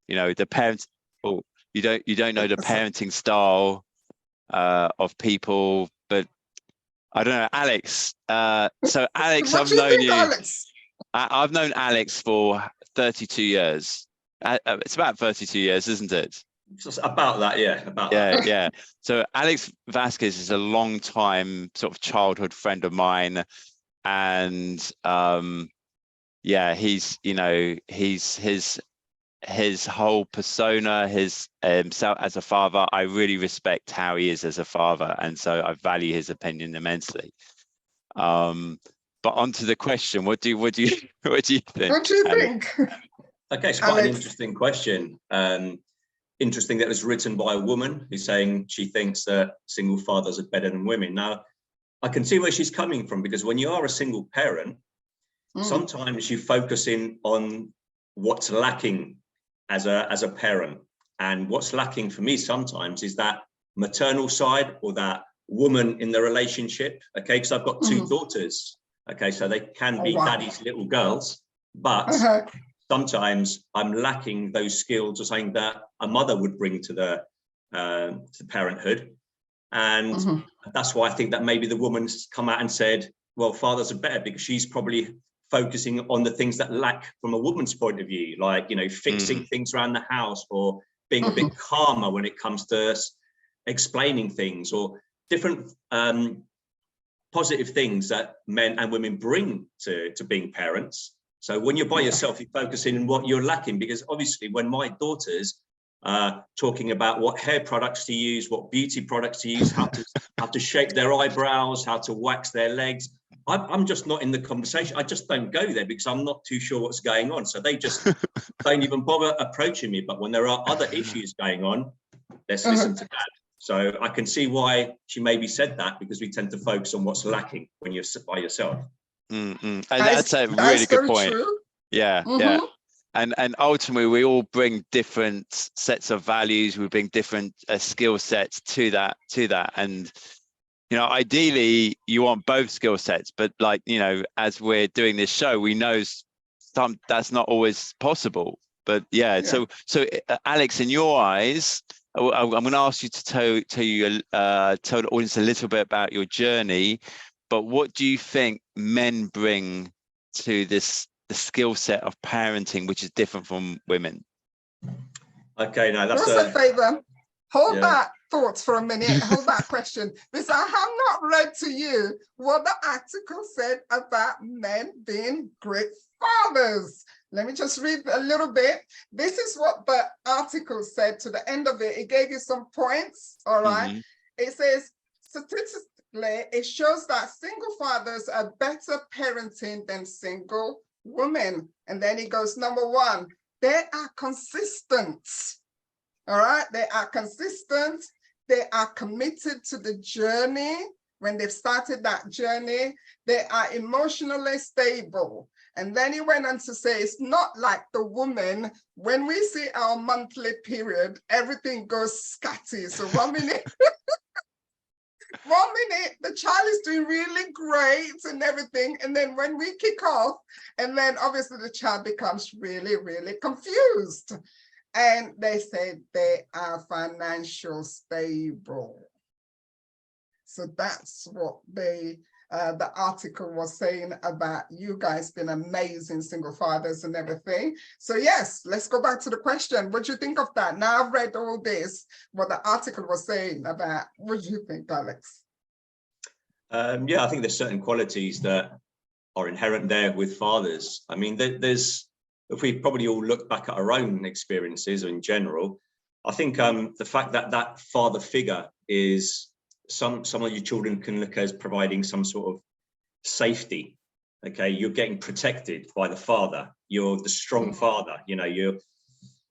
you know, the parents, or you don't know the parenting style of people. But I don't know, Alex. So Alex, What do you think, Alex? I've known Alex for 32 years. It's about 32 years, isn't it? Just about that, yeah. About that. Yeah. So Alex Vasquez is a long time sort of childhood friend of mine, and yeah, he's, you know, his whole persona, his himself as a father, I really respect how he is as a father, and so I value his opinion immensely. But onto the question, what do you what do you think? What do you think? Okay, it's quite an interesting question. Interesting that it was written by a woman who's saying she thinks that single fathers are better than women. Now, I can see where she's coming from, because when you are a single parent, sometimes you focus in on what's lacking as a parent. And what's lacking for me sometimes is that maternal side, or that woman in the relationship. Okay, because I've got two daughters. Okay, so they can be daddy's little girls, but sometimes I'm lacking those skills or something that a mother would bring to the to parenthood. And that's why I think that maybe the woman's come out and said, well, fathers are better, because she's probably focusing on the things that lack from a woman's point of view, like, you know, fixing things around the house, or being a bit calmer when it comes to explaining things, or different positive things that men and women bring to being parents. So when you're by yourself, you're focusing on what you're lacking, because obviously when my daughters talking about what hair products to use, what beauty products to use, how to shape their eyebrows, how to wax their legs, I'm just not in the conversation. I just don't go there, because I'm not too sure what's going on. So they just don't even bother approaching me. But when there are other issues going on, let's listen to that. So I can see why she maybe said that, because we tend to focus on what's lacking when you're by yourself. And that's a really good point. True. Yeah. And ultimately, we all bring different sets of values. We bring different skill sets to that. And, you know, ideally, you want both skill sets. But like, you know, as we're doing this show, we know that's not always possible. But yeah. So Alex, in your eyes, I'm going to ask you to tell the audience a little bit about your journey. But what do you think men bring to the skill set of parenting, which is different from women? Okay, now that's a favor. Hold that thoughts for a minute. Hold that question, because I have not read to you what the article said about men being great fathers. Let me just read a little bit. This is what the article said to the end of it. It gave you some points, all right? It says, statistically, it shows that single fathers are better parenting than single women. And then it goes, number one, they are consistent. All right, they are consistent. They are committed to the journey. When they've started that journey, they are emotionally stable. And then he went on to say, it's not like the woman, when we see our monthly period, everything goes scatty. So 1 minute, the child is doing really great and everything. And then when we kick off, and then obviously the child becomes really, really confused. And they said they are financially stable. So that's what the article was saying about you guys being amazing single fathers and everything. So yes, let's go back to the question. What do you think of that? Now I've read all this, what the article was saying about, what do you think, Alex? Yeah, I think there's certain qualities that are inherent there with fathers. I mean, there's, if we probably all look back at our own experiences in general, I think the fact that that father figure is some of your children can look as providing some sort of safety. Okay, you're getting protected by the father. You're the strong father. You know,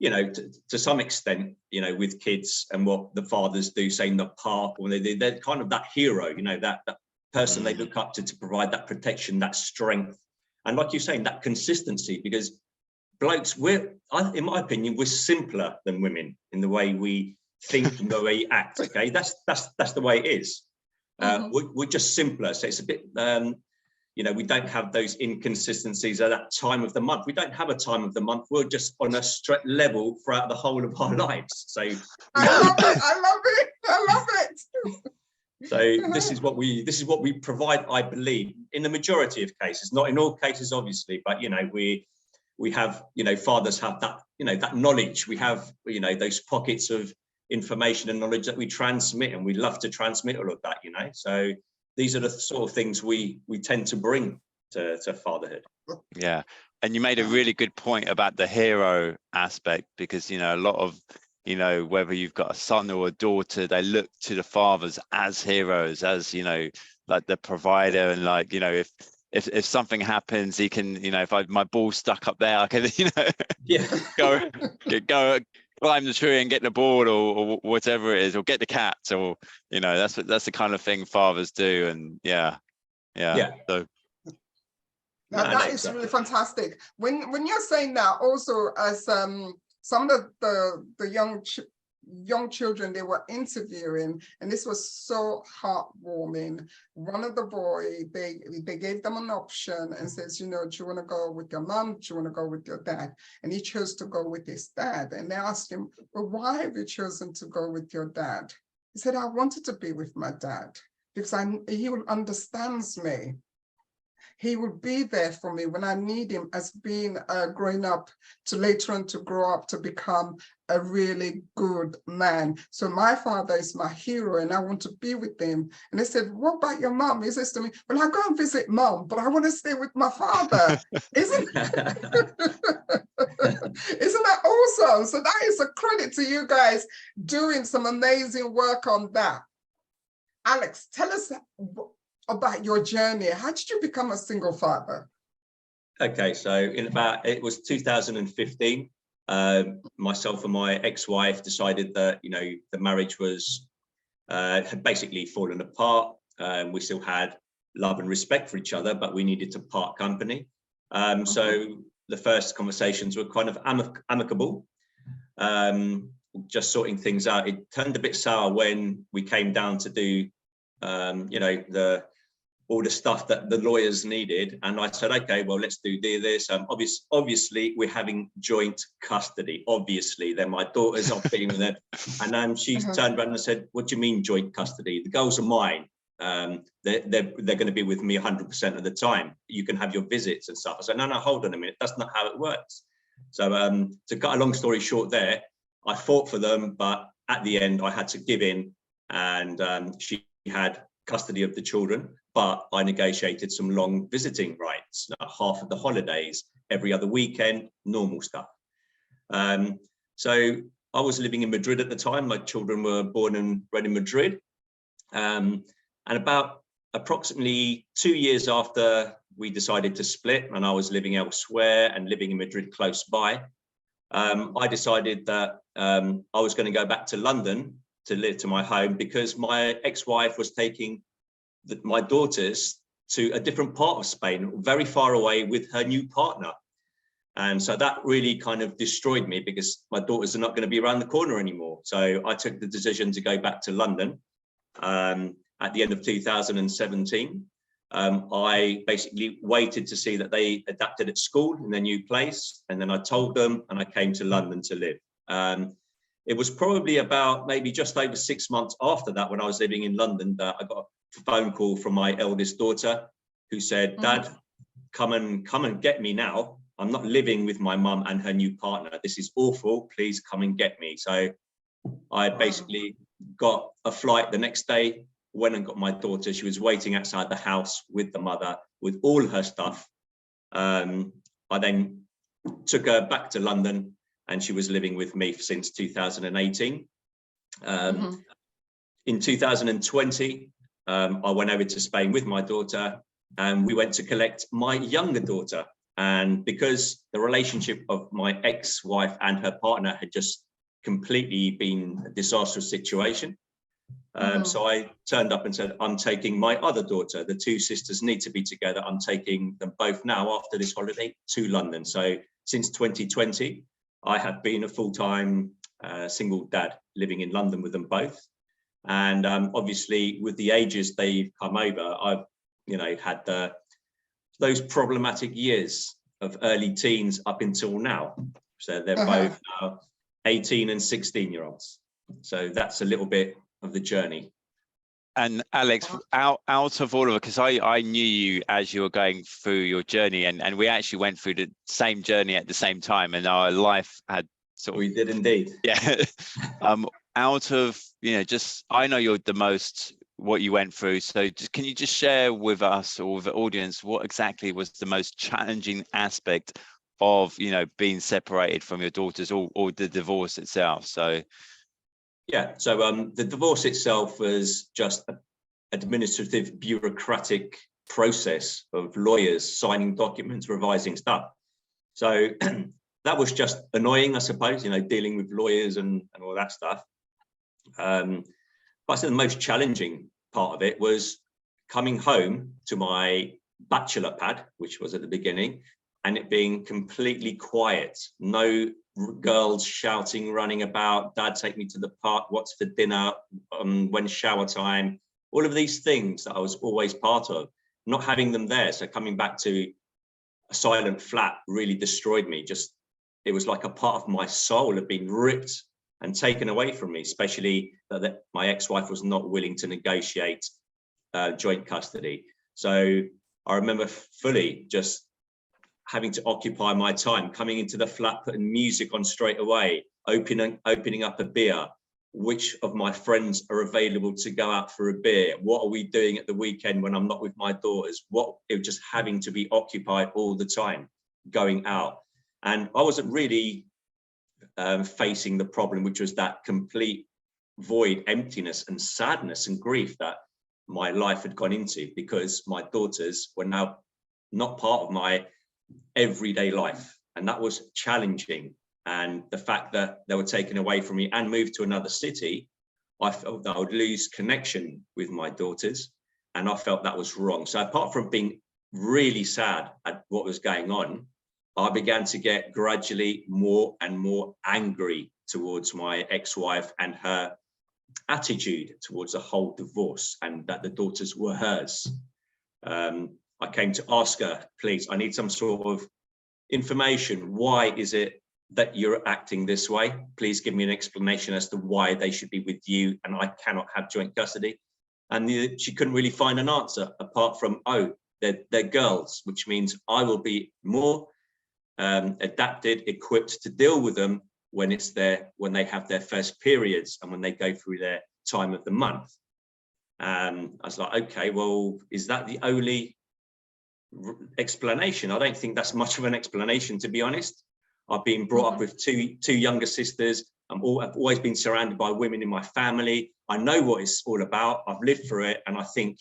to some extent, you know, with kids and what the fathers do, say in the park, or they're kind of that hero. You know, that person they look up to provide that protection, that strength, and like you're saying, that consistency. Because blokes, in my opinion, we're simpler than women in the way we think and the way we act. Okay, that's the way it is. We're just simpler, so it's a bit you know, we don't have those inconsistencies at that time of the month. We don't have a time of the month. We're just on a straight level throughout the whole of our lives. So I love it. So this is what we provide, I believe, in the majority of cases, not in all cases, obviously, but, you know, we have, you know, fathers have that, you know, that knowledge. We have, you know, those pockets of information and knowledge that we transmit, and we love to transmit all of that, you know. So these are the sort of things we tend to bring to fatherhood. Yeah, and you made a really good point about the hero aspect, because, you know, a lot of, you know, whether you've got a son or a daughter, they look to the fathers as heroes, as, you know, like the provider, and like, you know, if something happens, he can, you know, if my ball's stuck up there, I can, you know, yeah, go climb the tree and get the ball, or whatever it is, or get the cat, or, you know, that's the kind of thing fathers do. And yeah. So that is really fantastic. When you're saying that, also as some of the young children they were interviewing, and this was so heartwarming. One of the boy, they gave them an option and says, you know, do you want to go with your mom? Do you want to go with your dad? And he chose to go with his dad. And they asked him, well, why have you chosen to go with your dad? He said, I wanted to be with my dad because he understands me. He will be there for me when I need him, as being growing up to later on to grow up to become a really good man. So my father is my hero and I want to be with him. And they said, what about your mom? He says to me, well, I go and visit mom, but I want to stay with my father. Isn't that awesome? So that is a credit to you guys doing some amazing work on that. Alex, tell us about your journey. How did you become a single father? Okay, so it was 2015. Myself and my ex-wife decided that, you know, the marriage was had basically fallen apart. We still had love and respect for each other, but we needed to part company. So the first conversations were kind of amicable, just sorting things out. It turned a bit sour when we came down to do, you know, all the stuff that the lawyers needed, and I said, okay, well, let's do this. Obviously, we're having joint custody. Obviously, then my daughters are being with them, and then she turned around and said, "What do you mean joint custody? The girls are mine. They're going to be with me 100% of the time. You can have your visits and stuff." I said, "No, hold on a minute. That's not how it works." So, to cut a long story short, there, I fought for them, but at the end, I had to give in, and she had custody of the children, but I negotiated some long visiting rights, half of the holidays, every other weekend, normal stuff. So I was living in Madrid at the time. My children were born and bred in Madrid. And about approximately 2 years after we decided to split, and I was living elsewhere and living in Madrid close by, I decided that I was going to go back to London to live to my home, because my ex-wife was taking my daughters to a different part of Spain, very far away, with her new partner. And so that really kind of destroyed me, because my daughters are not going to be around the corner anymore. So I took the decision to go back to London at the end of 2017. I basically waited to see that they adapted at school in their new place. And then I told them, and I came to London to live. It was probably about maybe just over 6 months after that, when I was living in London, that I got a phone call from my eldest daughter, who said, "Dad, come and get me now. I'm not living with my mum and her new partner. This is awful. Please come and get me." So I basically got a flight the next day, went and got my daughter. She was waiting outside the house with the mother, with all her stuff. I then took her back to London, and she was living with me since 2018. In 2020, I went over to Spain with my daughter, and we went to collect my younger daughter. And because the relationship of my ex-wife and her partner had just completely been a disastrous situation, so I turned up and said, "I'm taking my other daughter. The two sisters need to be together. I'm taking them both now after this holiday to London." So since 2020, I have been a full-time single dad living in London with them both. And obviously, with the ages they've come over, I've, you know, had the those problematic years of early teens up until now. So they're both now 18 and 16-year-olds. So that's a little bit of the journey. And Alex, out of all of it, because I knew you as you were going through your journey, and we actually went through the same journey at the same time, and our life had sort of... We did indeed. Yeah. Out of, just, I know you're the most, what you went through. So can you just share with us or with the audience what exactly was the most challenging aspect of, being separated from your daughters or the divorce itself? So... Yeah, so the divorce itself was just an administrative, bureaucratic process of lawyers signing documents, revising stuff. So that was just annoying, I suppose, dealing with lawyers and all that stuff. But I think the most challenging part of it was coming home to my bachelor pad, which was at the beginning, and it being completely quiet. No girls shouting, running about, Dad, take me to the park, what's for dinner, when's shower time, all of these things that I was always part of, not having them there. So coming back to a silent flat really destroyed me. Just, it was like a part of my soul had been ripped and taken away from me, especially that my ex-wife was not willing to negotiate joint custody. So I remember fully just having to occupy my time, coming into the flat, putting music on straight away, opening up a beer, which of my friends are available to go out for a beer, what are we doing at the weekend when I'm not with my daughters, it was just having to be occupied all the time, going out. And I wasn't really facing the problem, which was that complete void, emptiness and sadness and grief that my life had gone into, because my daughters were now not part of my everyday life, and that was challenging. And the fact that they were taken away from me and moved to another city, I felt that I would lose connection with my daughters, and I felt that was wrong. So apart from being really sad at what was going on, I began to get gradually more and more angry towards my ex-wife and her attitude towards the whole divorce, and that the daughters were hers. I came to ask her, please, I need some sort of information. Why is it that you're acting this way? Please give me an explanation as to why they should be with you and I cannot have joint custody. And she couldn't really find an answer apart from, oh, they're girls, which means I will be more adapted, equipped to deal with them when they have their first periods and when they go through their time of the month. I was like, okay, well, is that the only explanation? I don't think that's much of an explanation, to be honest. I've been brought up with two younger sisters. I've always been surrounded by women in my family. I know what it's all about. I've lived through it, and I think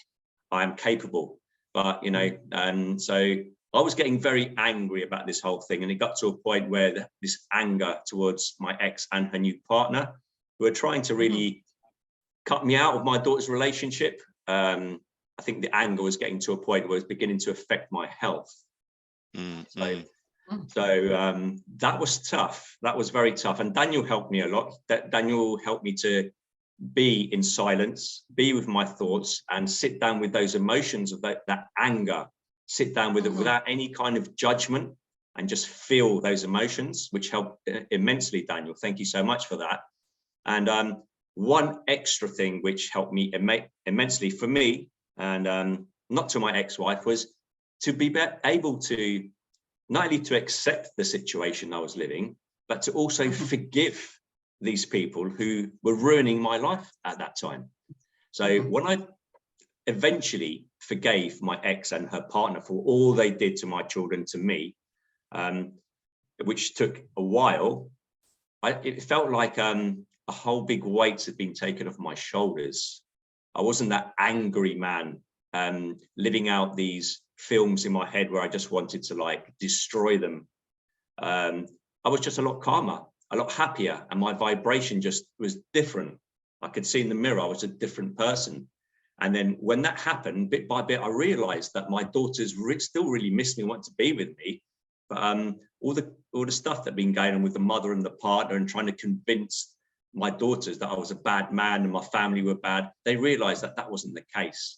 I am capable. But so I was getting very angry about this whole thing, and it got to a point where this anger towards my ex and her new partner, who were trying to really cut me out of my daughter's relationship. I think the anger was getting to a point where it was beginning to affect my health. So that was tough. That was very tough. And Daniel helped me a lot. Daniel helped me to be in silence, be with my thoughts, and sit down with those emotions of that anger, sit down with it without any kind of judgment, and just feel those emotions, which helped immensely, Daniel. Thank you so much for that. And one extra thing which helped me immensely for me, and not to my ex-wife, was to be able to not only to accept the situation I was living, but to also forgive these people who were ruining my life at that time. So when I eventually forgave my ex and her partner for all they did to my children, to me, which took a while, it felt like a whole big weight had been taken off my shoulders. I wasn't that angry man living out these films in my head where I just wanted to destroy them. I was just a lot calmer, a lot happier, and my vibration just was different. I could see in the mirror I was a different person. And then when that happened, bit by bit, I realized that my daughters still really missed me, want to be with me. But all the stuff that had been going on with the mother and the partner and trying to convince my daughters that I was a bad man and my family were bad, they realized that that wasn't the case.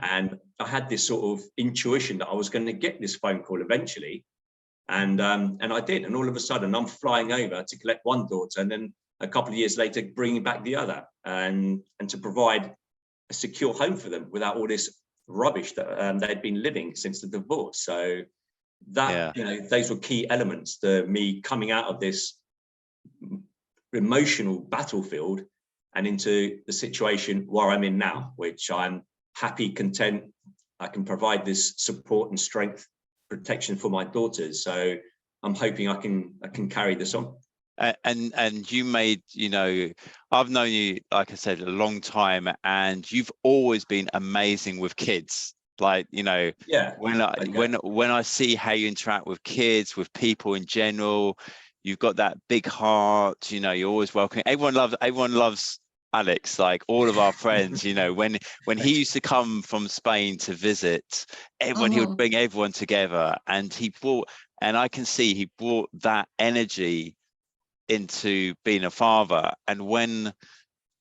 And I had this sort of intuition that I was going to get this phone call eventually. And I did. And all of a sudden I'm flying over to collect one daughter, and then a couple of years later, bringing back the other, and to provide a secure home for them without all this rubbish that they'd been living since the divorce. So that, those were key elements to me coming out of this emotional battlefield and into the situation where I'm in now, which I'm happy, content. I can provide this support and strength, protection for my daughters. So I'm hoping I can carry this on. And you made, I've known you, like I said, a long time, and you've always been amazing with kids. Like, when I see how you interact with kids, with people in general, you've got that big heart, you're always welcome. Everyone loves Alex, like all of our friends, when he used to come from Spain to visit, he would bring everyone together, and I can see he brought that energy into being a father. And when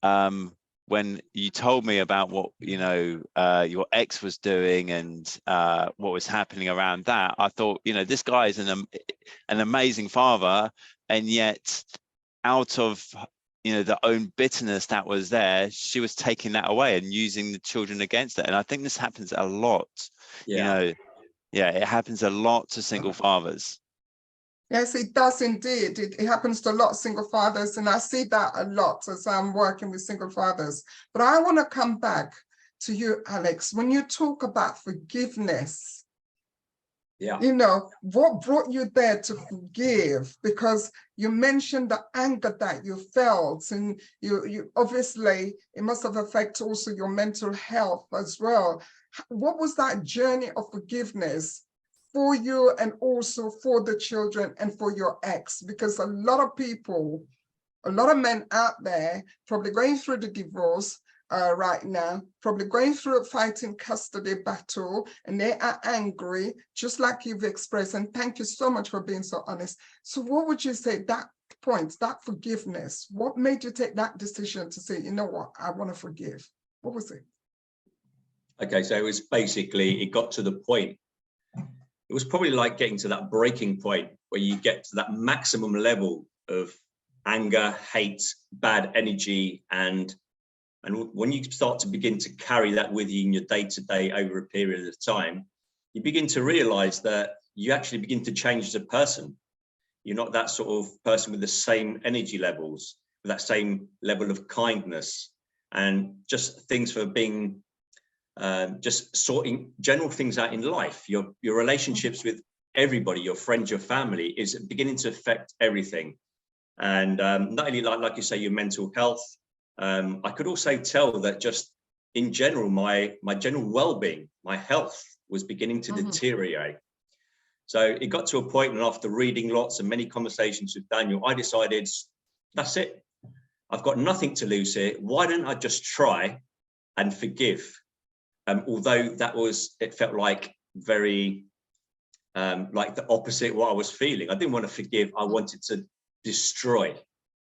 you told me about what your ex was doing and what was happening around that, I thought, this guy is an amazing father, and yet out of the own bitterness that was there, she was taking that away and using the children against it. And I think this happens a lot. It happens a lot to single fathers. Yes, it does indeed. It happens to a lot of single fathers, and I see that a lot as I'm working with single fathers. But I want to come back to you, Alex. When you talk about forgiveness, what brought you there to forgive? Because you mentioned the anger that you felt, and you obviously, it must have affected also your mental health as well. What was that journey of forgiveness for you, and also for the children and for your ex? Because a lot of people, a lot of men out there probably going through the divorce right now, probably going through a fighting custody battle, and they are angry, just like you've expressed. And thank you so much for being so honest. So what would you say, that point, that forgiveness, what made you take that decision to say, you know what, I want to forgive? What was it? Okay, so it was basically, it got to the point. It was probably like getting to that breaking point where you get to that maximum level of anger, hate, bad energy, and when you start to begin to carry that with you in your day-to-day over a period of time, you begin to realize that you actually begin to change as a person. You're not that sort of person with the same energy levels, with that same level of kindness, and just things for being just sorting general things out in life. Your relationships with everybody, your friends, your family, is beginning to affect everything. And not only like you say, your mental health, I could also tell that just in general, my general well-being, my health was beginning to deteriorate. So it got to a point, and after reading lots and many conversations with Daniel, I decided, that's it. I've got nothing to lose here. Why don't I just try and forgive? Although it felt like very, like the opposite what I was feeling. I didn't want to forgive. I wanted to destroy.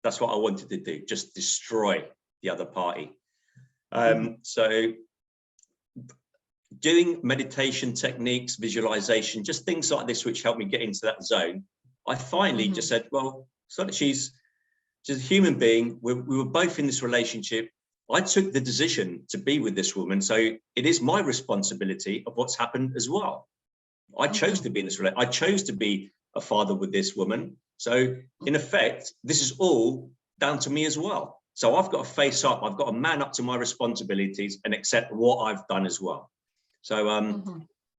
That's what I wanted to do, just destroy the other party. So doing meditation techniques, visualization, just things like this, which helped me get into that zone. I finally just said, well, so that she's a human being. We were both in this relationship. I took the decision to be with this woman. So it is my responsibility of what's happened as well. I chose to be in this relationship. I chose to be a father with this woman. So in effect, this is all down to me as well. So I've got to face up. I've got to man up to my responsibilities and accept what I've done as well. So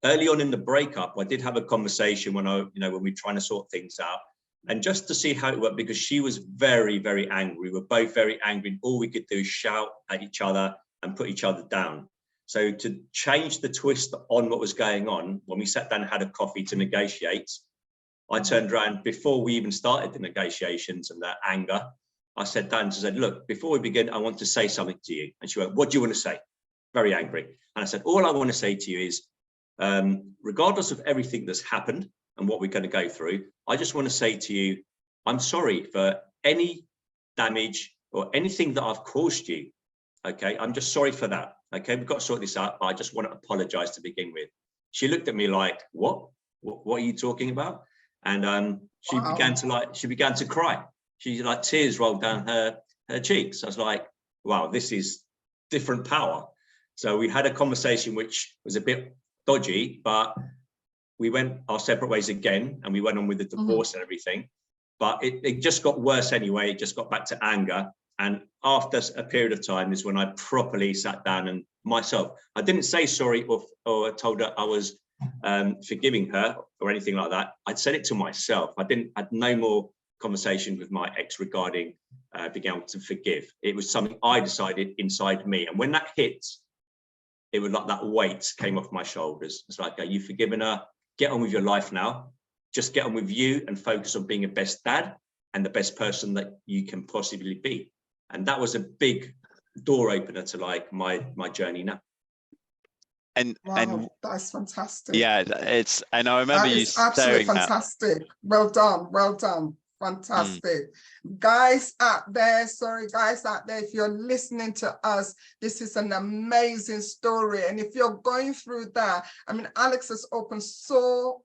early on in the breakup, I did have a conversation when when we were trying to sort things out, and just to see how it worked, because she was very, very angry. We were both very angry, and all we could do is shout at each other and put each other down. So to change the twist on what was going on, when we sat down and had a coffee to negotiate, I turned around before we even started the negotiations and that anger. I said, Dan, I said, look, before we begin, I want to say something to you. And she went, what do you want to say? Very angry. And I said, all I want to say to you is, regardless of everything that's happened and what we're going to go through, I just want to say to you, I'm sorry for any damage or anything that I've caused you. Okay, I'm just sorry for that. Okay, we've got to sort this out. I just want to apologize to begin with. She looked at me like, what are you talking about? And she began to cry. She like tears rolled down her cheeks. I was like, wow, this is different power. So we had a conversation which was a bit dodgy, but we went our separate ways again, and we went on with the divorce and everything. But it just got worse anyway. It just got back to anger. And after a period of time is when I properly sat down and myself, I didn't say sorry or told her I was forgiving her or anything like that. I'd said it to myself. I had no more conversation with my ex regarding being able to forgive. It was something I decided inside me. And when that hit, it was like that weight came off my shoulders. It's like, you've forgiven her, get on with your life now. Just get on with you and focus on being a best dad and the best person that you can possibly be. And that was a big door opener to like my journey now. And that's fantastic. Yeah, and I remember you absolutely fantastic. Well done. Fantastic. Guys out there, if you're listening to us, this is an amazing story. And if you're going through that, I mean, Alex has opened so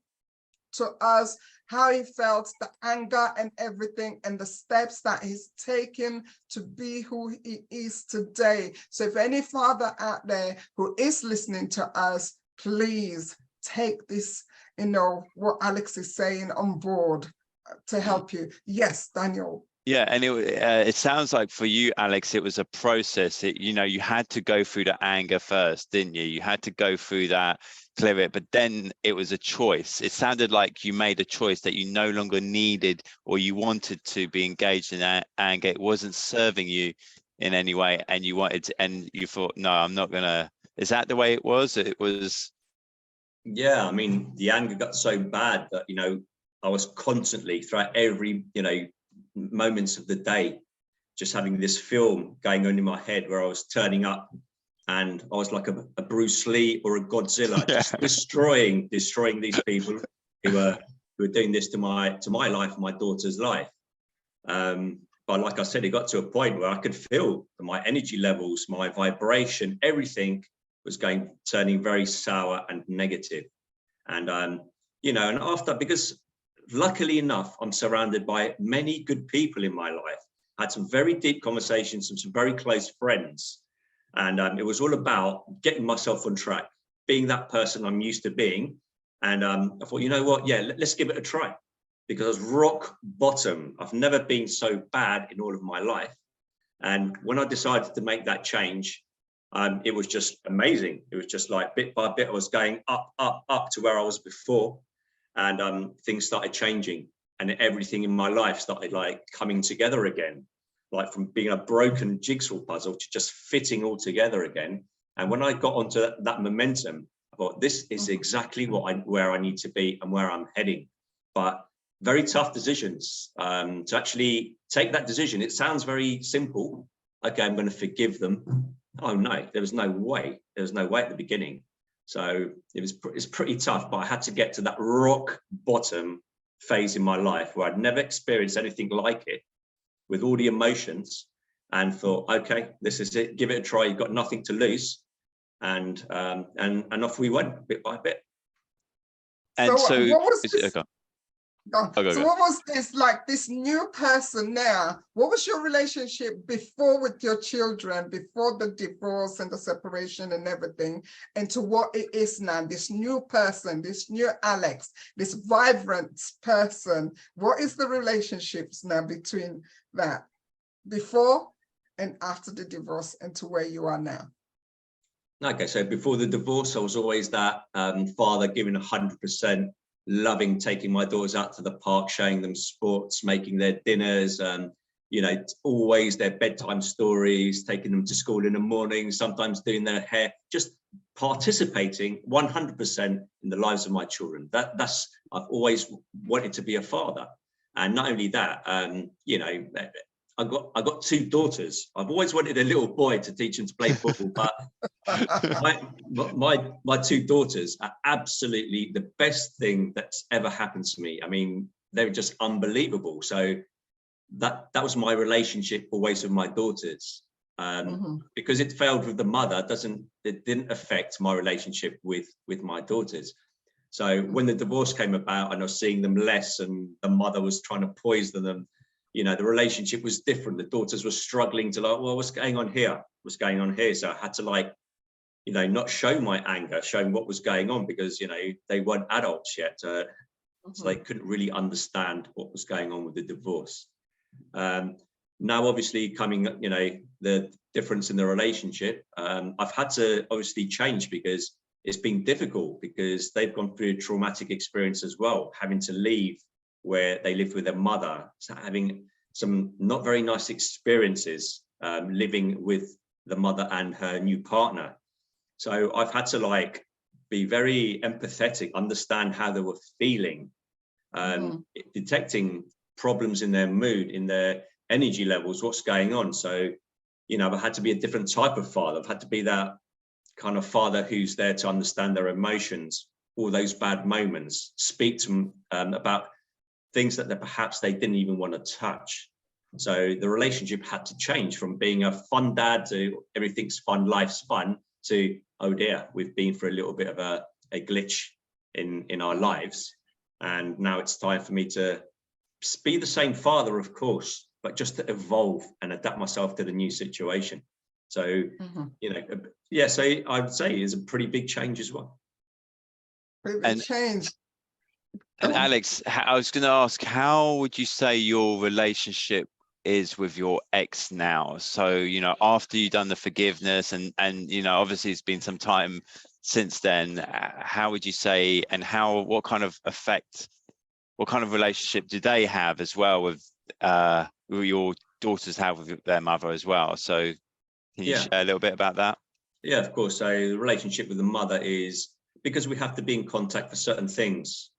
to us how he felt, the anger and everything, and the steps that he's taken to be who he is today. So if any father out there who is listening to us, please take this, what Alex is saying on board to help you. Yes, Daniel. Yeah, and it sounds like for you, Alex, it was a process. You had to go through the anger first, didn't you? You had to go through that, clear it, but then it was a choice. It sounded like you made a choice that you no longer needed or you wanted to be engaged in that anger. It wasn't serving you in any way, and you wanted to, and you thought, no, I'm not gonna. Is that the way it was? It was. Yeah, I mean, the anger got so bad that I was constantly throughout every moments of the day just having this film going on in my head where I was turning up and I was like a Bruce Lee or a Godzilla, just destroying these people who were doing this to my life and my daughter's life. But like I said, it got to a point where I could feel my energy levels, my vibration, everything was turning very sour and negative. And and after, because luckily enough, I'm surrounded by many good people in my life. I had some very deep conversations and some very close friends. And it was all about getting myself on track, being that person I'm used to being. And I thought, you know what? Yeah, let's give it a try. Because I was rock bottom. I've never been so bad in all of my life. And when I decided to make that change, it was just amazing. It was just like bit by bit, I was going up to where I was before. And things started changing, and everything in my life started like coming together again, like from being a broken jigsaw puzzle to just fitting all together again. And when I got onto that momentum, I thought, this is exactly where I need to be and where I'm heading. But very tough decisions to actually take that decision. It sounds very simple. Okay, I'm going to forgive them. Oh no, there was no way. There was no way at the beginning. So it's pretty tough, but I had to get to that rock bottom phase in my life where I'd never experienced anything like it, with all the emotions, and thought, okay, this is it. Give it a try. You've got nothing to lose, and off we went bit by bit. And so what was this? So what was this, like this new person now? What was your relationship before with your children, before the divorce and the separation and everything, and to what it is now, this new person, this new Alex, this vibrant person? What is the relationships now between that before and after the divorce and to where you are now? Okay, so before the divorce, I was always that father giving 100%. Loving taking my daughters out to the park, showing them sports, making their dinners, and always their bedtime stories, taking them to school in the morning, sometimes doing their hair, just participating 100% in the lives of my children. That's I've always wanted to be a father. And not only that, I got two daughters. I've always wanted a little boy to teach them to play football, but my two daughters are absolutely the best thing that's ever happened to me. I mean, they're just unbelievable. So that was my relationship always with my daughters. because it failed with the mother, it didn't affect my relationship with my daughters. So when the divorce came about and I was seeing them less and the mother was trying to poison them, you know, the relationship was different. The daughters were struggling to like, well, what's going on here? What's going on here? So I had to like, you know, not show my anger, showing what was going on, because, you know, they weren't adults yet. So they couldn't really understand what was going on with the divorce. Now, obviously, coming, you know, the difference in the relationship, I've had to obviously change, because it's been difficult, because they've gone through a traumatic experience as well, having to leave where they lived with their mother, so having some not very nice experiences living with the mother and her new partner. So I've had to like be very empathetic, understand how they were feeling, detecting problems in their mood, in their energy levels, what's going on. So, you know, I've had to be a different type of father. I've had to be that kind of father who's there to understand their emotions, all those bad moments, speak to them about things that perhaps they didn't even want to touch. So the relationship had to change from being a fun dad to everything's fun, life's fun, to, oh dear, we've been for a little bit of a glitch in our lives. And now it's time for me to be the same father, of course, but just to evolve and adapt myself to the new situation. So, you know, yeah, so I would say it's a pretty big change as well. Pretty big change. And Alex, I was going to ask, how would you say your relationship is with your ex now? So, you know, after you've done the forgiveness and you know, obviously it's been some time since then, how would you say, and what kind of effect, what kind of relationship do they have as well with your daughters have with their mother as well? So can you share a little bit about that? Yeah, of course. So the relationship with the mother is, because we have to be in contact for certain things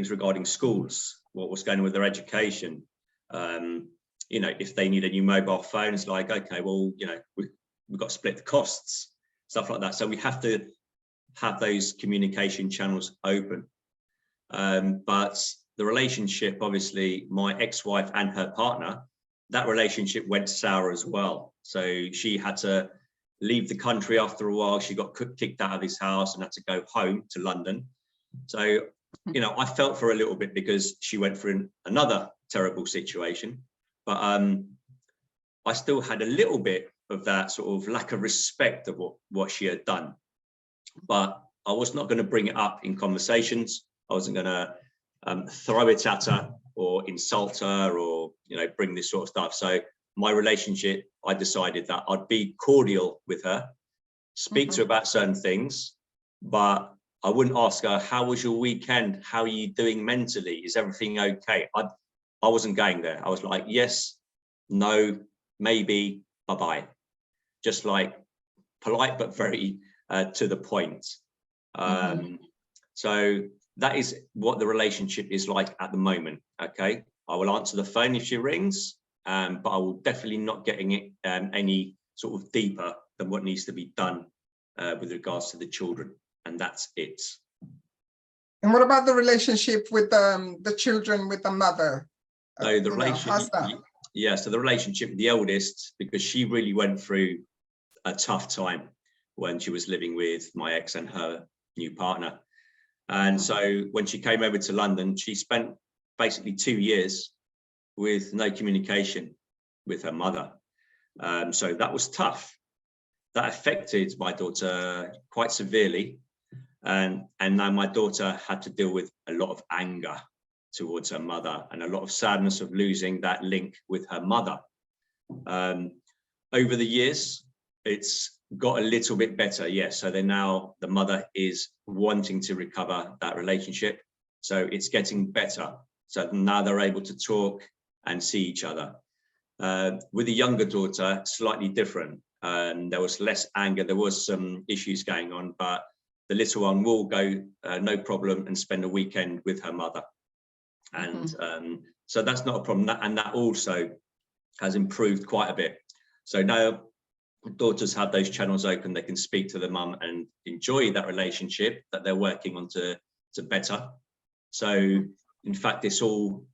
regarding schools, what was going on with their education. You know, if they need a new mobile phone, it's like, okay, well, you know, we've got to split the costs, stuff like that. So we have to have those communication channels open. But the relationship, obviously, my ex-wife and her partner, that relationship went sour as well. So she had to leave the country after a while. She got kicked out of his house and had to go home to London. So, you know, I felt for a little bit, because she went through another terrible situation. But I still had a little bit of that sort of lack of respect of what she had done. But I was not going to bring it up in conversations. I wasn't going to throw it at her or insult her or, you know, bring this sort of stuff. So my relationship, I decided that I'd be cordial with her, speak to her about certain things, but I wouldn't ask her, how was your weekend? How are you doing mentally? Is everything okay? I wasn't going there. I was like, yes, no, maybe, bye-bye. Just like polite, but very to the point. So that is what the relationship is like at the moment. Okay, I will answer the phone if she rings, but I will definitely not getting it any sort of deeper than what needs to be done with regards to the children, and that's it. And what about the relationship with the children with the mother? So the relationship, yeah, so the relationship with the eldest, because she really went through a tough time when she was living with my ex and her new partner. And so when she came over to London, she spent basically 2 years with no communication with her mother. So that was tough. That affected my daughter quite severely. And now my daughter had to deal with a lot of anger towards her mother and a lot of sadness of losing that link with her mother. Over the years, it's got a little bit better, yes. So now the mother is wanting to recover that relationship. So it's getting better. So now they're able to talk and see each other. With the younger daughter, slightly different. There was less anger. There was some issues going on, but the little one will go, no problem, and spend a weekend with her mother. And so that's not a problem. And that also has improved quite a bit. So now daughters have those channels open. They can speak to the mum and enjoy that relationship that they're working on to better. So in fact, it's all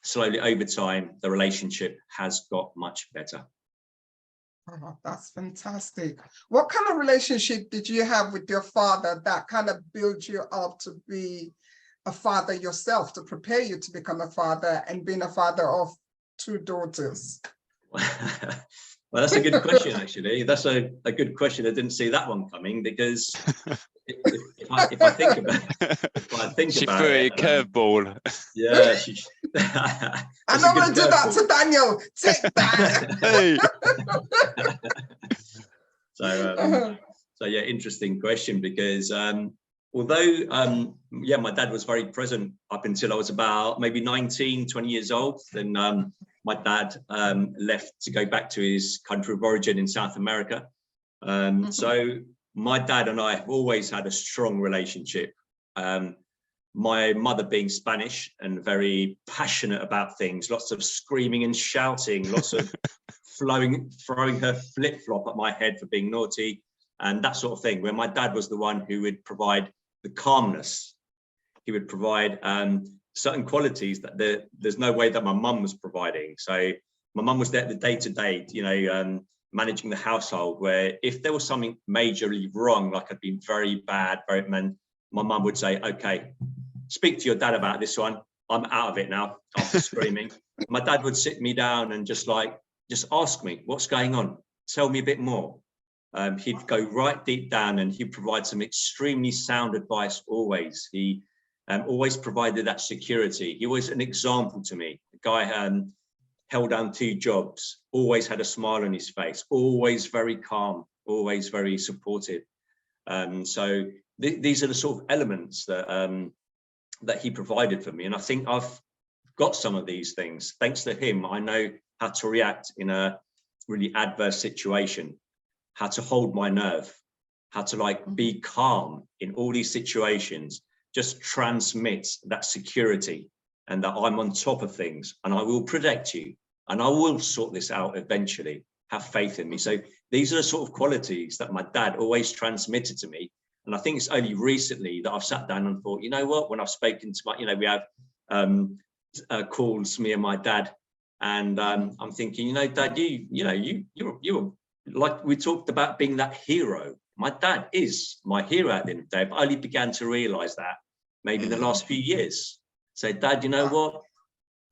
slowly over time, the relationship has got much better. Oh, that's fantastic. What kind of relationship did you have with your father that kind of built you up to be a father yourself, to prepare you to become a father and being a father of 2 daughters? Well, that's a good question, actually. That's a good question. I didn't see that one coming, because if I think about she threw a curveball. Yeah, I normally do that to Daniel. Take that. Hey. So yeah, interesting question, because although yeah, my dad was very present up until I was about maybe 19, 20 years old. Then my dad left to go back to his country of origin in South America. So my dad and I have always had a strong relationship. My mother being Spanish and very passionate about things, lots of screaming and shouting, lots of throwing her flip-flop at my head for being naughty and that sort of thing, where my dad was the one who would provide the calmness. He would provide certain qualities that there's no way that my mum was providing. So my mum was there the day-to-day, you know, managing the household, where if there was something majorly wrong, like I'd been very bad, my mum would say, okay, speak to your dad about this one. I'm out of it now, after screaming. My dad would sit me down and just ask me, what's going on? Tell me a bit more. He'd go right deep down and he'd provide some extremely sound advice always. He always provided that security. He was an example to me. The guy held down 2 jobs, always had a smile on his face, always very calm, always very supportive. So these are the sort of elements that that he provided for me. And I think I've got some of these things. Thanks to him, I know how to react in a really adverse situation, how to hold my nerve, how to be calm in all these situations, just transmit that security and that I'm on top of things and I will protect you and I will sort this out eventually. Have faith in me. So these are the sort of qualities that my dad always transmitted to me. And I think it's only recently that I've sat down and thought, you know what, when I've spoken to my, you know, we have calls, me and my dad, and I'm thinking, you know, Dad, you're like we talked about being that hero. My dad is my hero at the end of the day. But I only began to realize that maybe in the last few years. So Dad, you know what,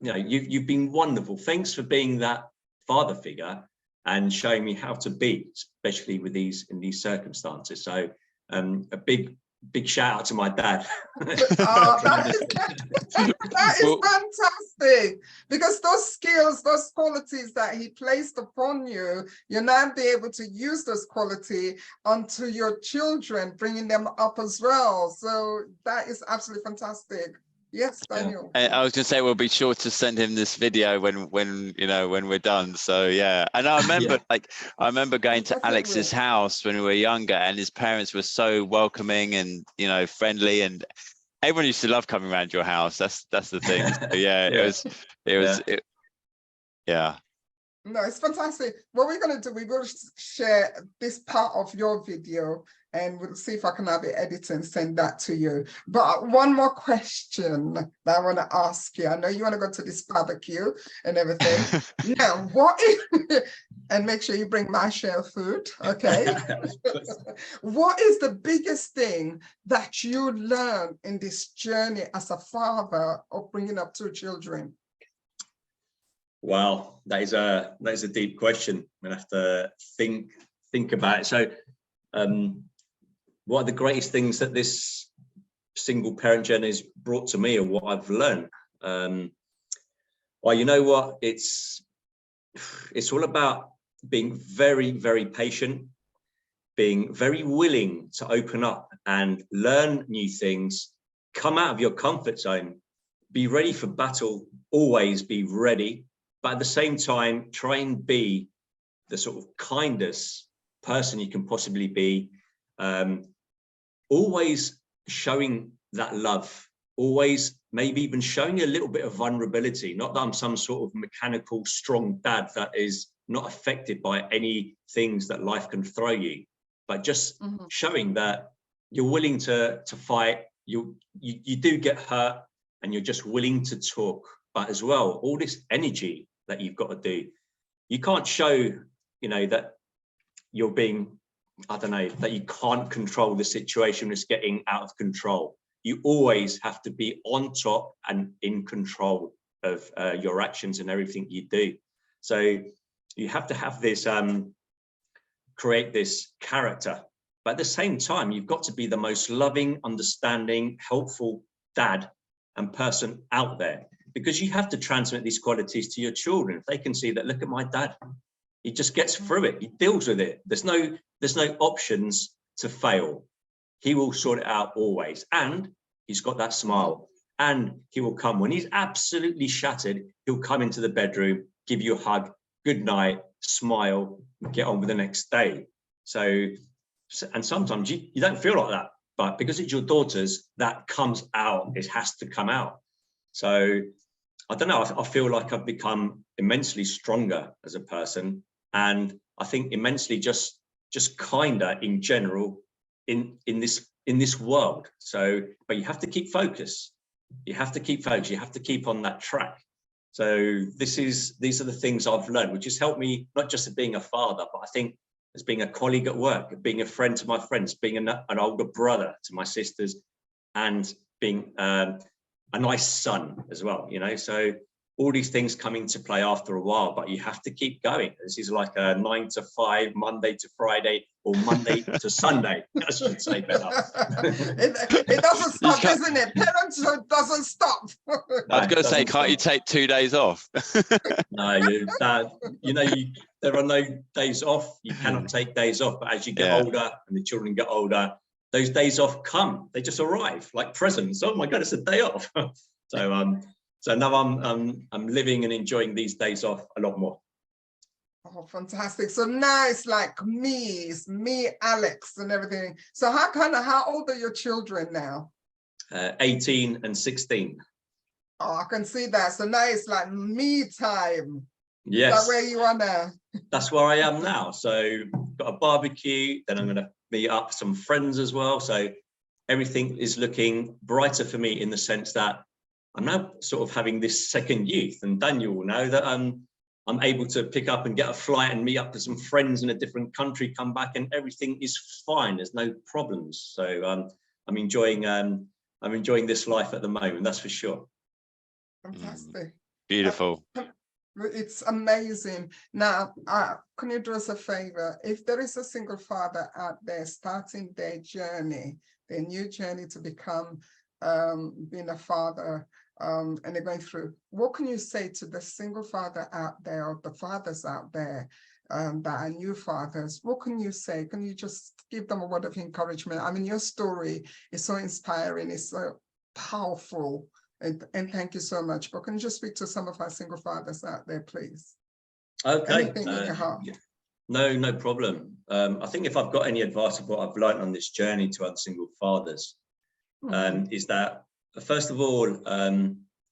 you know, you've been wonderful. Thanks for being that father figure and showing me how to be, especially with in these circumstances. So a big shout out to my dad. Oh, that is fantastic, because those skills, those qualities that he placed upon you, you're now be able to use those qualities onto your children, bringing them up as well. So that is absolutely fantastic. Yes, Daniel. And I was going to say, we'll be sure to send him this video when you know, when we're done. So yeah. And I remember I remember going to Alex's house when we were younger, and his parents were so welcoming and, you know, friendly, and everyone used to love coming around your house. That's the thing. So, yeah, yeah. No, it's fantastic. What we're going to do, we will share this part of your video and we'll see if I can have it edited and send that to you. But one more question that I want to ask you. I know you want to go to this barbecue and everything. Now, what is, and make sure you bring my share of food, okay? What is the biggest thing that you learned in this journey as a father of bringing up 2 children? Wow, that is a deep question. I'm gonna have to think about it. So, what are the greatest things that this single parent journey has brought to me, or what I've learned? Well, you know what? It's all about being very, very patient, being very willing to open up and learn new things, come out of your comfort zone, be ready for battle, always be ready. But at the same time, try and be the sort of kindest person you can possibly be. Always showing that love, always maybe even showing a little bit of vulnerability. Not that I'm some sort of mechanical, strong dad that is not affected by any things that life can throw you, but just showing that you're willing to fight. You do get hurt and you're just willing to talk. But as well, all this energy that you've got to do, you can't show, you know, that you're being, I don't know, that you can't control the situation, it's getting out of control. You always have to be on top and in control of your actions and everything you do. So you have to have this, create this character, but at the same time, you've got to be the most loving, understanding, helpful dad and person out there, because you have to transmit these qualities to your children. If they can see that, look at my dad, he just gets through it, he deals with it. There's no options to fail. He will sort it out always. And he's got that smile, and he will come when he's absolutely shattered. He'll come into the bedroom, give you a hug, good night, smile, get on with the next day. So, and sometimes you don't feel like that, but because it's your daughters, that comes out, it has to come out. So I don't know, I feel like I've become immensely stronger as a person, and I think immensely just kinder in general in this world. So, but you have to keep focus. You have to keep focus. You have to keep on that track. So these are the things I've learned, which has helped me, not just as being a father, but I think as being a colleague at work, being a friend to my friends, being an older brother to my sisters, and being a nice son as well, you know. So all these things come into play after a while, but you have to keep going. This is like a 9 to 5, Monday to Friday, or Monday to Sunday, I should say better. it doesn't stop, isn't it? Parenthood doesn't stop. I was going to say, can't you take 2 days off? No, there are no days off. You cannot take days off, but as you get older and the children get older, those days off come. They just arrive like presents. Oh my God, it's a day off. So now I'm living and enjoying these days off a lot more. Oh, fantastic. So now it's like it's me, Alex, and everything. So how old are your children now? 18 and 16. Oh, I can see that. So now it's like me time. Yes. Is that where you are now? That's where I am now. So got a barbecue, then I'm going to meet up some friends as well. So everything is looking brighter for me in the sense that I'm now sort of having this second youth, and Daniel will know that I'm able to pick up and get a flight and meet up with some friends in a different country, come back, and everything is fine. There's no problems. So I'm enjoying this life at the moment. That's for sure. Fantastic. Beautiful. It's amazing. Now, can you do us a favor? If there is a single father out there starting their journey, their new journey to become being a father, and they're going through, what can you say to the single father out there, or the fathers out there that are new fathers? What can you say? Can you just give them a word of encouragement? I mean, your story is so inspiring, it's so powerful, and thank you so much. But can you just speak to some of our single fathers out there, please? Okay. Anything in your heart? No problem. I think if I've got any advice of what I've learned on this journey to other single fathers, is that, first of all,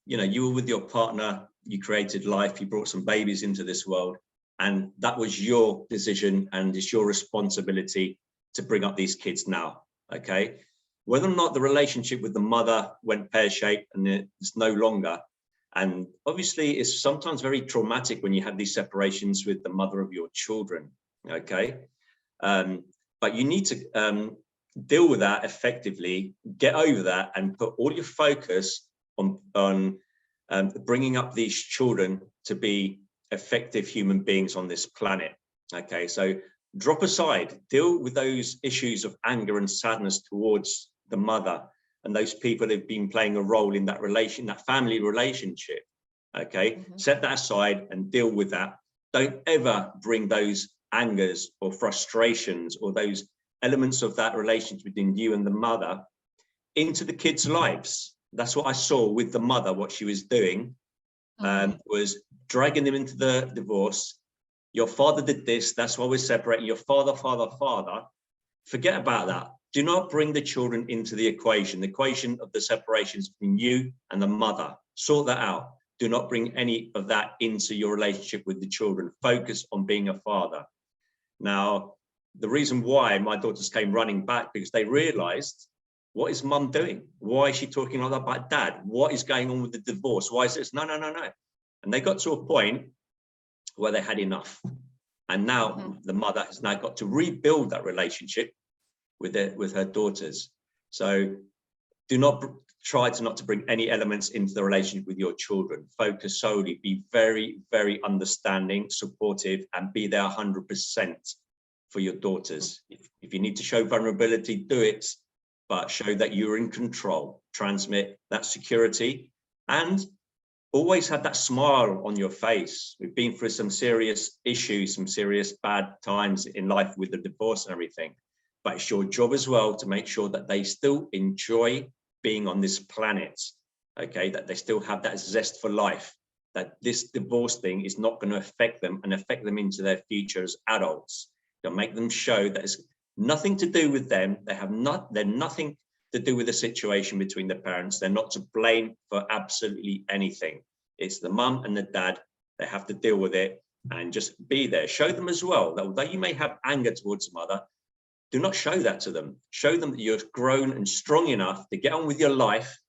you were with your partner, you created life, you brought some babies into this world, and that was your decision, and it's your responsibility to bring up these kids now. Okay, whether or not the relationship with the mother went pear-shaped and it's no longer, and obviously it's sometimes very traumatic when you have these separations with the mother of your children. Okay, but you need to deal with that effectively, get over that, and put all your focus on bringing up these children to be effective human beings on this planet. Okay, so drop aside, deal with those issues of anger and sadness towards the mother and those people that have been playing a role in that relation, that family relationship. Okay, set that aside and deal with that. Don't ever bring those angers or frustrations or those elements of that relationship between you and the mother into the kids' lives. That's what I saw with the mother. What she was doing was dragging them into the divorce. Your father did this, that's why we're separating. Your father. Forget about that. Do not bring the children into the equation of the separations between you and the mother. Sort that out. Do not bring any of that into your relationship with the children. Focus on being a father. Now, the reason why my daughters came running back, because they realized, what is mum doing? Why is she talking like that about dad? What is going on with the divorce? Why is this? No. And they got to a point where they had enough. And now the mother has now got to rebuild that relationship with her daughters. So do not try not to bring any elements into the relationship with your children. Focus solely, be very, very understanding, supportive, and be there 100% for your daughters. If you need to show vulnerability, do it, but show that you're in control. Transmit that security, and always have that smile on your face. We've been through some serious issues, some serious bad times in life with the divorce and everything, but it's your job as well to make sure that they still enjoy being on this planet, okay, that they still have that zest for life, that this divorce thing is not going to affect them and affect them into their future as adults. You'll make them show that it's nothing to do with them. They're nothing to do with the situation between the parents. They're not to blame for absolutely anything. It's the mum and the dad. They have to deal with it and just be there. Show them as well that although you may have anger towards the mother, do not show that to them. Show them that you're grown and strong enough to get on with your life,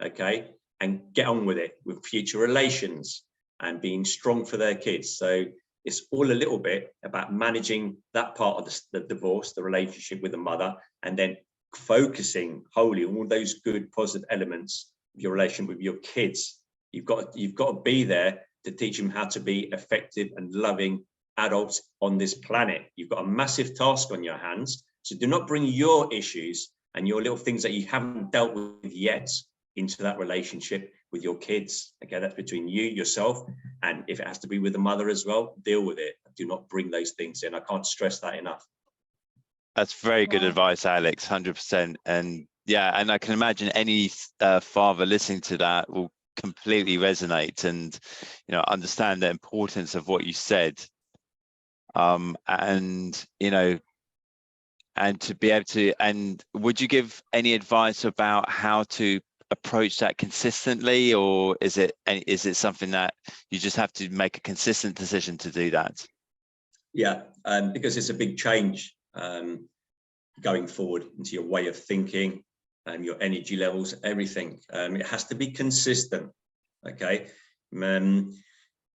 okay, and get on with it, with future relations and being strong for their kids. So it's all a little bit about managing that part of the divorce, the relationship with the mother, and then focusing wholly on all those good, positive elements of your relation with your kids. You've got to be there to teach them how to be effective and loving adults on this planet. You've got a massive task on your hands, so do not bring your issues and your little things that you haven't dealt with yet into that relationship with your kids. Okay, that's between you, yourself, and if it has to be with the mother as well, deal with it. Do not bring those things in. I can't stress that enough. That's very good advice, Alex, 100%. And yeah, and I can imagine any father listening to that will completely resonate and, you know, understand the importance of what you said. And, you know, and to be able to, and would you give any advice about how to approach that consistently, or is it something that you just have to make a consistent decision to do that? Yeah, because it's a big change going forward into your way of thinking and your energy levels, everything. It has to be consistent, okay?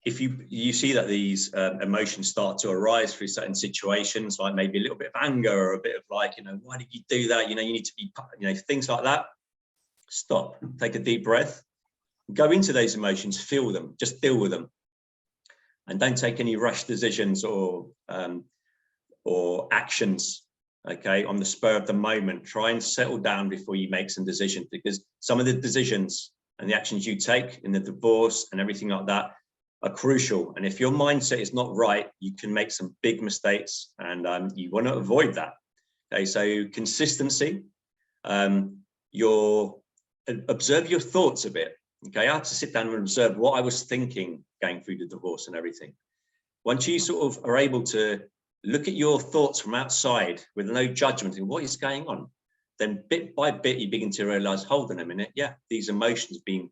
If you see that these emotions start to arise through certain situations, like maybe a little bit of anger or a bit of like, you know, why did you do that? You know, you need to be, you know, things like that. Stop, take a deep breath, go into those emotions, feel them, just deal with them. And don't take any rash decisions or actions, okay, on the spur of the moment. Try and settle down before you make some decisions, because some of the decisions and the actions you take in the divorce and everything like that are crucial. And if your mindset is not right, you can make some big mistakes, and you want to avoid that. Okay, so consistency, observe your thoughts a bit. Okay, I had to sit down and observe what I was thinking going through the divorce and everything. Once you sort of are able to look at your thoughts from outside with no judgment and what is going on, then bit by bit you begin to realize, hold on a minute, yeah, these emotions been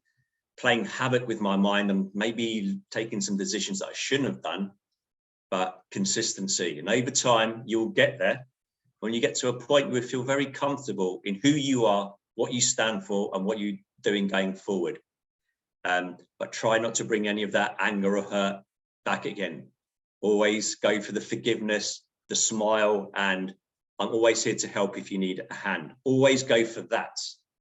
playing havoc with my mind and maybe taking some decisions that I shouldn't have done. But consistency, and over time you'll get there. When you get to a point where you feel very comfortable in who you are, what you stand for, and what you're doing going forward. But try not to bring any of that anger or hurt back again. Always go for the forgiveness, the smile, and I'm always here to help if you need a hand. Always go for that,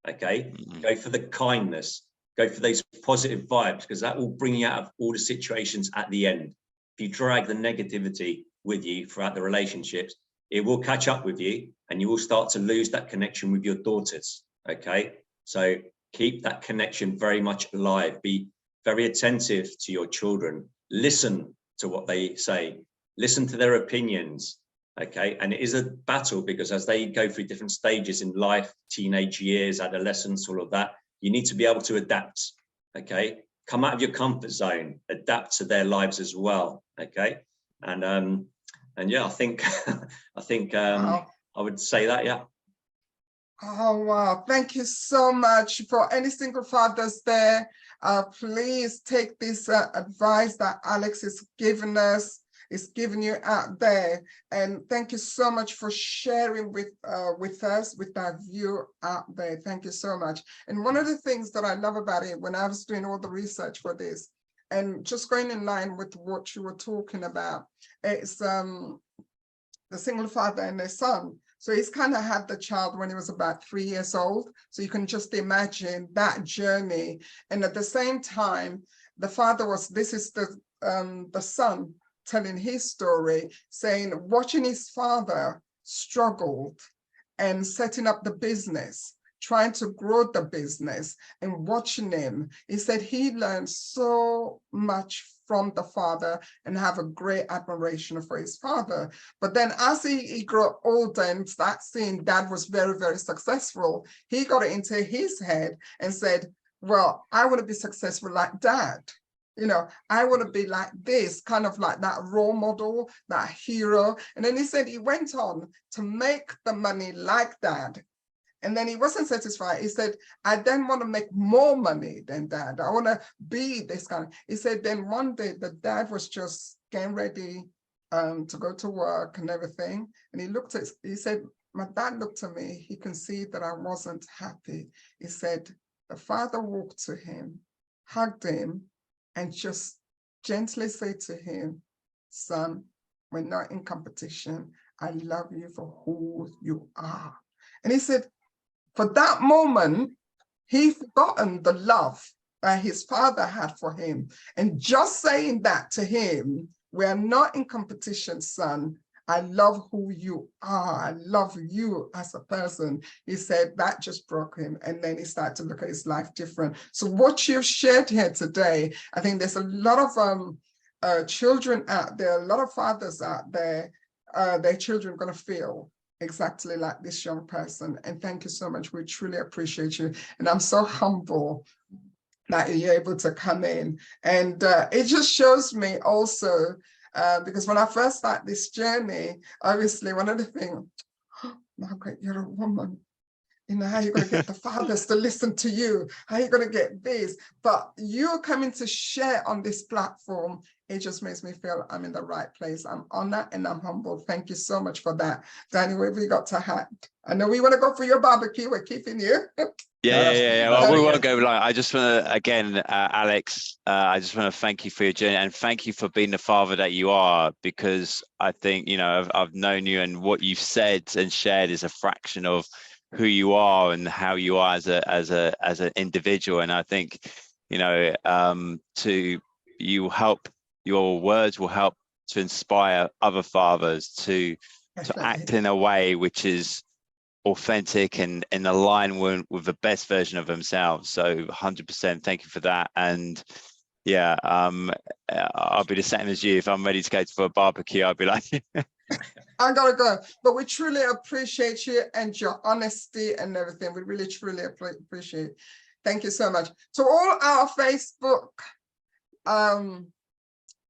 okay? Go for the kindness, go for those positive vibes, because that will bring you out of all the situations at the end. If you drag the negativity with you throughout the relationships, it will catch up with you and you will start to lose that connection with your daughters, okay? So keep that connection very much alive. Be very attentive to your children. Listen to what they say. Listen to their opinions, okay? And it is a battle, because as they go through different stages in life, teenage years, adolescence, all of that, you need to be able to adapt, okay? Come out of your comfort zone, adapt to their lives as well, okay? And yeah, I think wow. I would say that, yeah. Oh, wow. Thank you so much. For any single fathers there, please take this advice that Alex is giving us, is giving you out there. And thank you so much for sharing with us, with that view out there. Thank you so much. And one of the things that I love about it, when I was doing all the research for this, And just going in line with what you were talking about, it's the single father and their son. So he's kind of had the child when he was about 3 years old. So you can just imagine that journey. And at the same time, the father was, this is the son telling his story, saying, watching his father struggled and setting up the business, trying to grow the business, and watching him. He said he learned so much from the father and have a great admiration for his father. But then as he grew older and started seeing dad was very, very successful, he got it into his head and said, well, I want to be successful like dad. You know, I want to be like this, kind of like that role model, that hero. And then he said he went on to make the money like dad. And then he wasn't satisfied. He said, I then want to make more money than dad. I want to be this kind of, he said, then one day the dad was just getting ready to go to work and everything. And he said, my dad looked at me, he can see that I wasn't happy. He said, the father walked to him, hugged him, and just gently said to him, son, we're not in competition. I love you for who you are. And he said, for that moment, he forgotten the love that his father had for him. And just saying that to him, we are not in competition, son. I love who you are. I love you as a person. He said that just broke him. And then he started to look at his life different. So what you've shared here today, I think there's a lot of children out there, a lot of fathers out there, their children are going to feel exactly like this young person. And thank you so much. We truly appreciate you. And I'm so humble that you're able to come in. And it just shows me also, because when I first started this journey, obviously one of the things, oh, Margaret, you're a woman. You know, how are you going to get the fathers to listen to you? How are you going to get this? But you're coming to share on this platform. It just makes me feel I'm in the right place. I'm honored and I'm humbled. Thank you so much for that. Danny, where have we got to hat? I know we want to go for your barbecue. We're keeping you. Yeah. Well, we won't go long. I just want to, again, Alex, I just want to thank you for your journey and thank you for being the father that you are, because I think, you know, I've known you and what you've said and shared is a fraction of who you are and how you are as an individual. And I think, you know, your words will help to inspire other fathers to act in a way which is authentic and in alignment with the best version of themselves. So 100% thank you for that. And yeah, I'll be the same as you. If I'm ready to go for a barbecue, I'll be like I gotta go, but we truly appreciate you and your honesty and everything. We really truly appreciate it. Thank you so much. To all our Facebook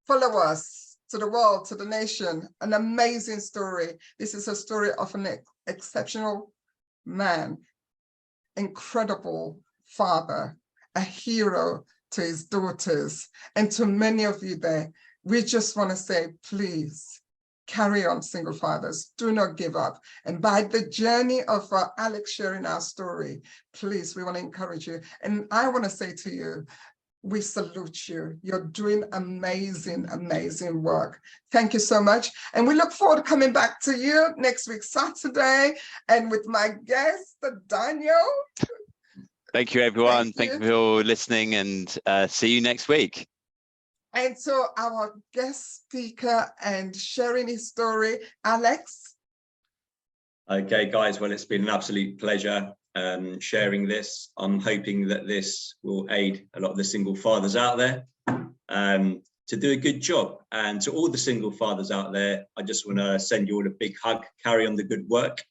followers, to the world, to the nation, an amazing story. This is a story of an exceptional man, incredible father, a hero to his daughters, and to many of you there. We just want to say, please, carry on, single fathers. Do not give up. And by the journey of Alex sharing our story, please, we want to encourage you. And I want to say to you, we salute you. You're doing amazing, amazing work. Thank you so much. And we look forward to coming back to you next week, Saturday, and with my guest, Daniel. Thank you, everyone. Thank you for listening, and see you next week. And so our guest speaker and sharing his story, Alex. Okay, guys, well, it's been an absolute pleasure sharing this. I'm hoping that this will aid a lot of the single fathers out there to do a good job. And to all the single fathers out there, I just want to send you all a big hug, carry on the good work.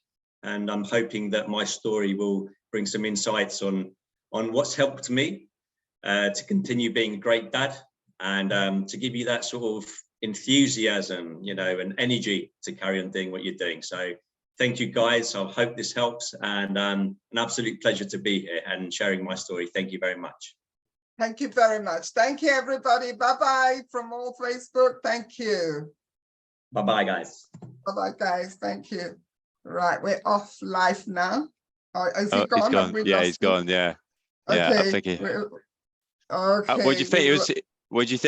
And I'm hoping that my story will bring some insights on what's helped me to continue being a great dad, and to give you that sort of enthusiasm, you know, and energy to carry on doing what you're doing. So thank you, guys. I hope this helps, and an absolute pleasure to be here and sharing my story. Thank you very much. Thank you very much. Thank you, everybody. Bye-bye from all Facebook. Thank you. Bye-bye, guys. Bye-bye, guys. Thank you. Right, we're off live now. Is he gone? He's gone. Yeah, he's gone. Yeah. Okay. Yeah, I think okay. what do you think? What do you think?